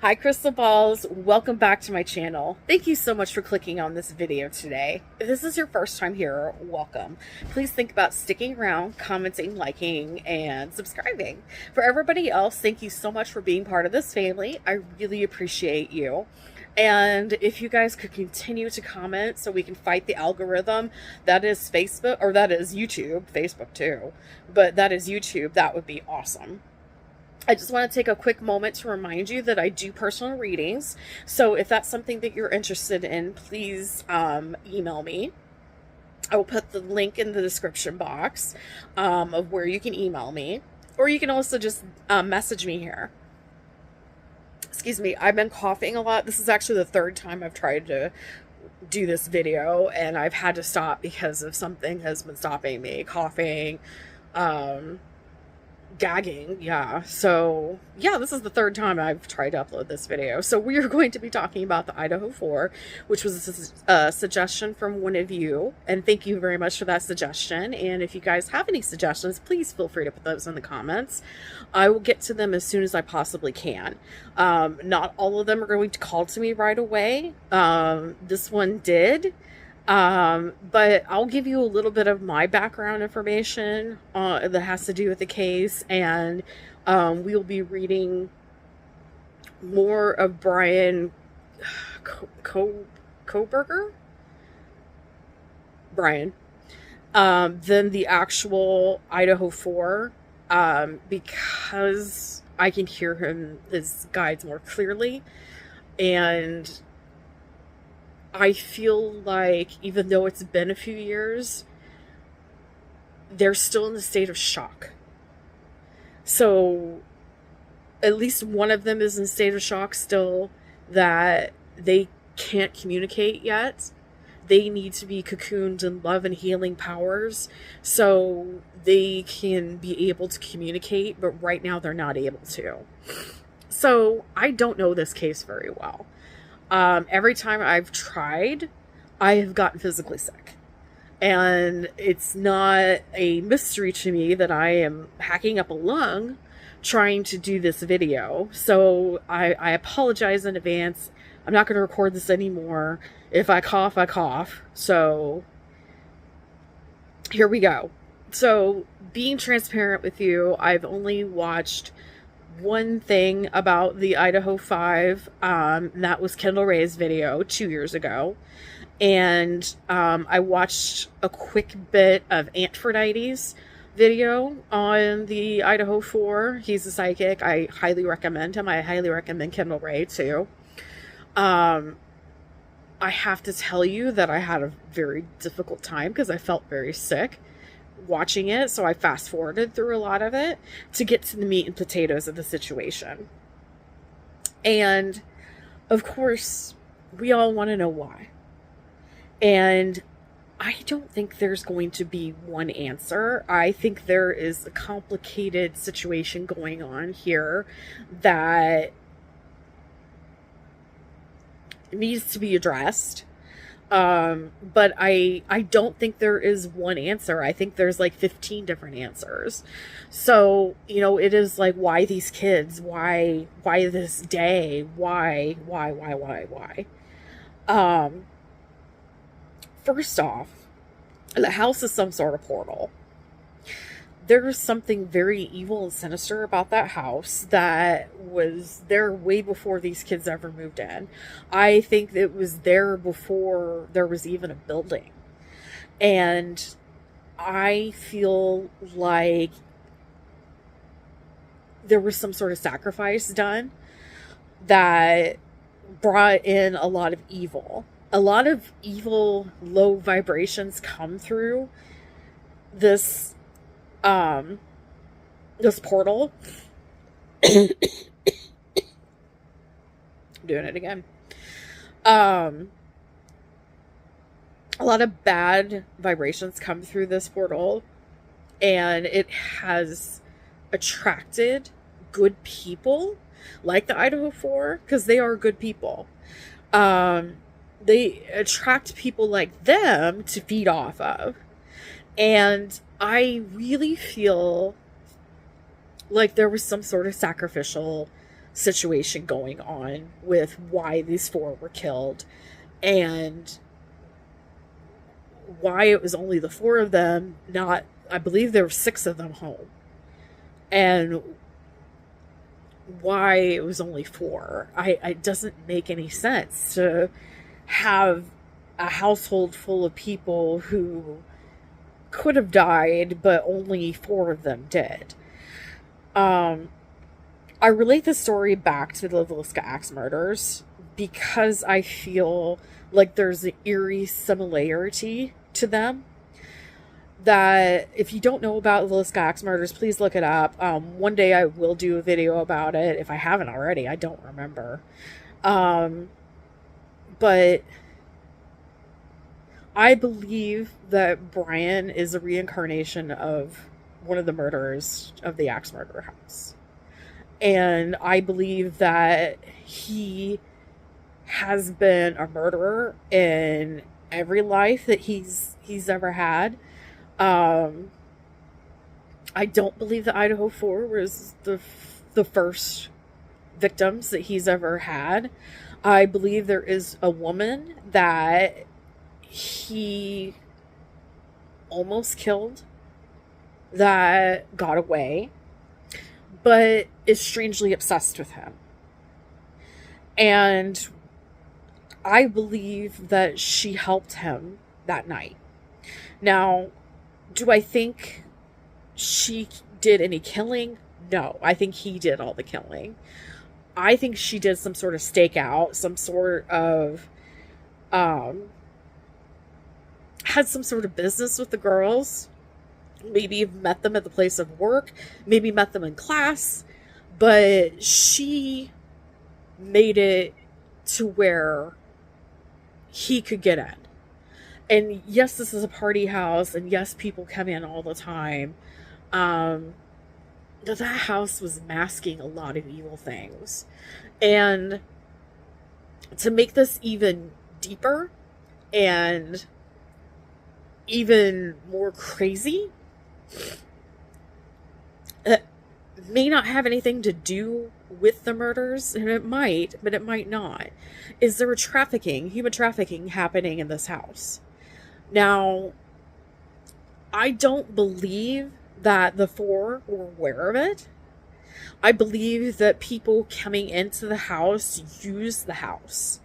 Hi Crystal Balls, welcome back to my channel. Thank you so much for clicking on this video today. If this is your first time here, welcome. Please think about sticking around, commenting, liking, and subscribing. For everybody else, thank you so much for being part of this family. I really appreciate you. And if you guys could continue to comment so we can fight the algorithm, that is Facebook, or that is YouTube, Facebook too, but that is YouTube, that would be awesome. I just want to take a quick moment to remind you that I do personal readings. So if that's something that you're interested in, please email me. I will put the link in the description box of where you can email me. Or you can also just message me here. Excuse me, I've been coughing a lot. This is actually the third time I've tried to do this video, and I've had to stop because of something has been stopping me. Coughing, gagging, yeah. So yeah, this is the third time I've tried to upload this video. So we are going to be talking about the Idaho Four, which was a suggestion from one of you, and thank you very much for that suggestion. And if you guys have any suggestions, please feel free to put those in the comments. I will get to them as soon as I possibly can. Not all of them are going to call to me right away. This one did. But I'll give you a little bit of my background information that has to do with the case, and we'll be reading more of Brian Koberger? Brian. Than the actual Idaho Four, because I can hear his guides more clearly, and I feel like even though it's been a few years, they're still in the state of shock. So at least one of them is in a state of shock still, that they can't communicate yet. They need to be cocooned in love and healing powers so they can be able to communicate, but right now they're not able to. So I don't know this case very well. Every time I've tried, I have gotten physically sick. And it's not a mystery to me that I am hacking up a lung trying to do this video. So I apologize in advance. I'm not going to record this anymore. If I cough, I cough. So here we go. So being transparent with you, I've only watched one thing about the Idaho 5, that was Kendall Ray's video 2 years ago, and I watched a quick bit of Aphrodite's video on the Idaho 4. He's a psychic. I highly recommend him. I highly recommend Kendall Ray too. I have to tell you that I had a very difficult time because I felt very sick watching it, so I fast forwarded through a lot of it to get to the meat and potatoes of the situation. And of course, we all want to know why. And I don't think there's going to be one answer. I think there is a complicated situation going on here that needs to be addressed. But I don't think there is one answer. I think there's like 15 different answers. So, you know, it is like, why these kids? Why this day? Why? First off, the house is some sort of portal. There is something very evil and sinister about that house that was there way before these kids ever moved in. I think it was there before there was even a building. And I feel like there was some sort of sacrifice done that brought in a lot of evil. A lot of evil, low vibrations come through this portal. Doing it again. A lot of bad vibrations come through this portal, and it has attracted good people like the Idaho Four, because they are good people. They attract people like them to feed off of. And I really feel like there was some sort of sacrificial situation going on with why these four were killed and why it was only the four of them, not, I believe there were six of them home, and why it was only four. It doesn't make any sense to have a household full of people who could have died, but only four of them did. I relate the story back to the Villisca Axe murders because I feel like there's an eerie similarity to them. That if you don't know about the Villisca Axe murders, please look it up. One day I will do a video about it. If I haven't already, I don't remember. But I believe that Brian is a reincarnation of one of the murderers of the Axe Murder House. And I believe that he has been a murderer in every life that he's ever had. I don't believe the Idaho Four was the first victims that he's ever had. I believe there is a woman that he almost killed that got away, but is strangely obsessed with him. And I believe that she helped him that night. Now, do I think she did any killing? No, I think he did all the killing. I think she did some sort of stakeout, some sort of, had some sort of business with the girls. Maybe met them at the place of work. Maybe met them in class. But she made it to where he could get in. And yes, this is a party house. And yes, people come in all the time. But that house was masking a lot of evil things. And to make this even deeper and even more crazy, it may not have anything to do with the murders, and it might, but it might not. Is there a human trafficking happening in this house? Now, I don't believe that the four were aware of it. I believe that people coming into the house use the house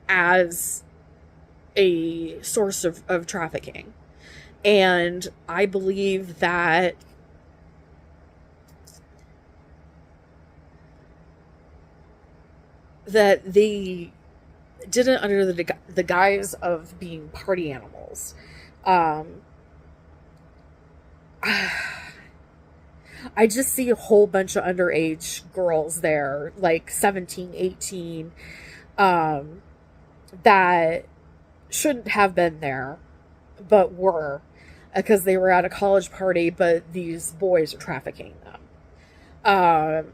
as a source of trafficking. And I believe that they did it under the guise of being party animals. I just see a whole bunch of underage girls there, like 17, 18, that shouldn't have been there, but were, because they were at a college party, but these boys are trafficking them.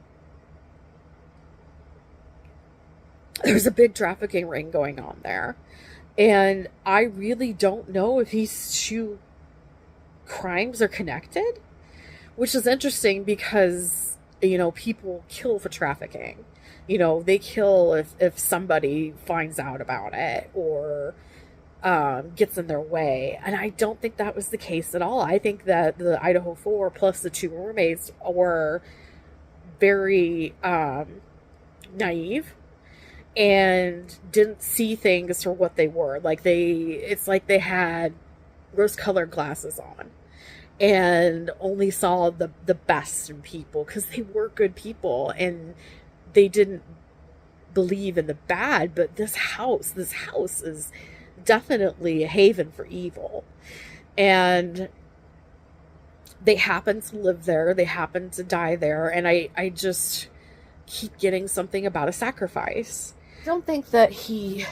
There's a big trafficking ring going on there. And I really don't know if these two crimes are connected, which is interesting because, you know, people kill for trafficking. You know, they kill if somebody finds out about it or gets in their way. And I don't think that was the case at all. I think that the Idaho Four plus the two roommates were very naive and didn't see things for what they were. It's like they had rose-colored glasses on and only saw the best in people because they were good people and they didn't believe in the bad. But this house is definitely a haven for evil, and they happen to live there, they happen to die there, and I just keep getting something about a sacrifice. I don't think that he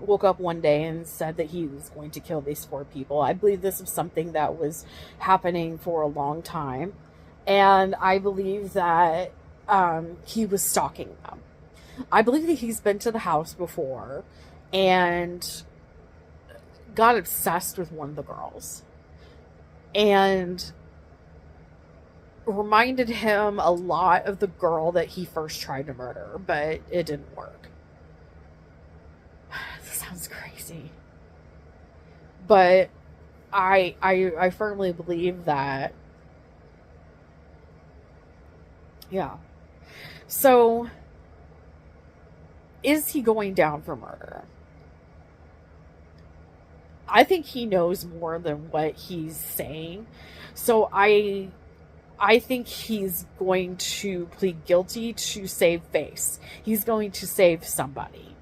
woke up one day and said that he was going to kill these four people. I believe this was something that was happening for a long time, and I believe that he was stalking them. I believe that he's been to the house before and got obsessed with one of the girls. And reminded him a lot of the girl that he first tried to murder, but it didn't work. This sounds crazy. But I firmly believe that, yeah. So, is he going down for murder? I think he knows more than what he's saying. So I think he's going to plead guilty to save face. He's going to save somebody.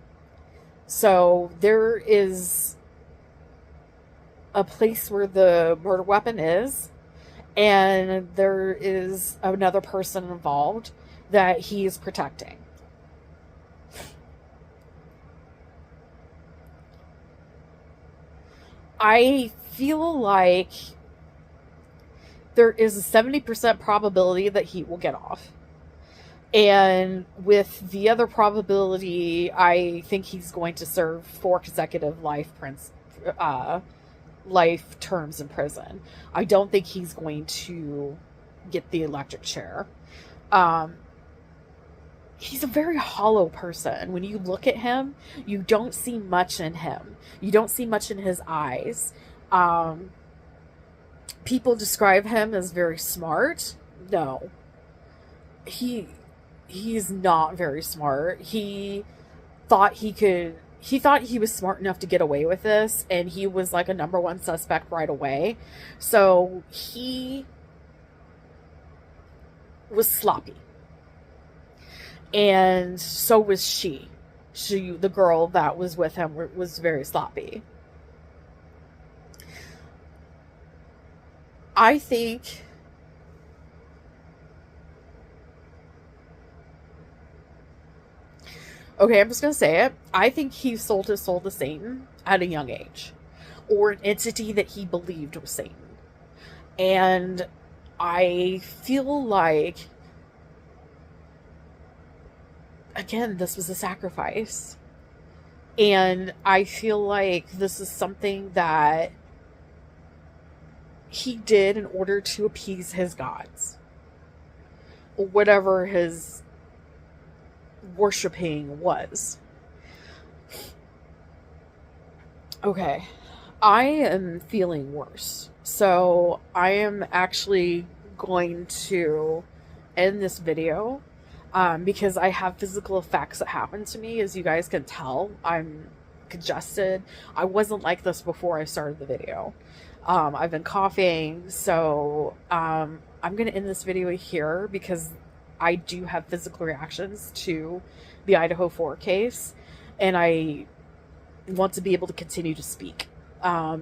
So there is a place where the murder weapon is, and there is another person involved that he is protecting. I feel like there is a 70% probability that he will get off. And with the other probability, I think he's going to serve 4 consecutive life terms in prison. I don't think he's going to get the electric chair. He's a very hollow person. When you look at him, you don't see much in him. You don't see much in his eyes. People describe him as very smart. No. He's not very smart. He thought he was smart enough to get away with this, and he was like a number 1 suspect right away. So he was sloppy. And so was she. The girl that was with him, was very sloppy. I think okay, I'm just going to say it. I think he sold his soul to Satan at a young age, or an entity that he believed was Satan. And I feel like, again, this was a sacrifice. And I feel like this is something that he did in order to appease his gods, or whatever his worshipping was. Okay, I am feeling worse, so I am actually going to end this video, because I have physical effects that happen to me. As you guys can tell, I'm congested. I wasn't like this before I started the video. I've been coughing, so I'm going to end this video here because I do have physical reactions to the Idaho Four case, and I want to be able to continue to speak.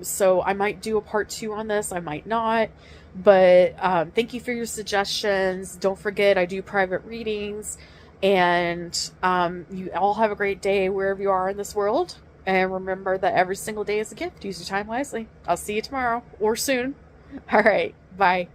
So I might do a part 2 on this, I might not, but thank you for your suggestions. Don't forget, I do private readings, and you all have a great day wherever you are in this world. And remember that every single day is a gift. Use your time wisely. I'll see you tomorrow or soon. All right. Bye.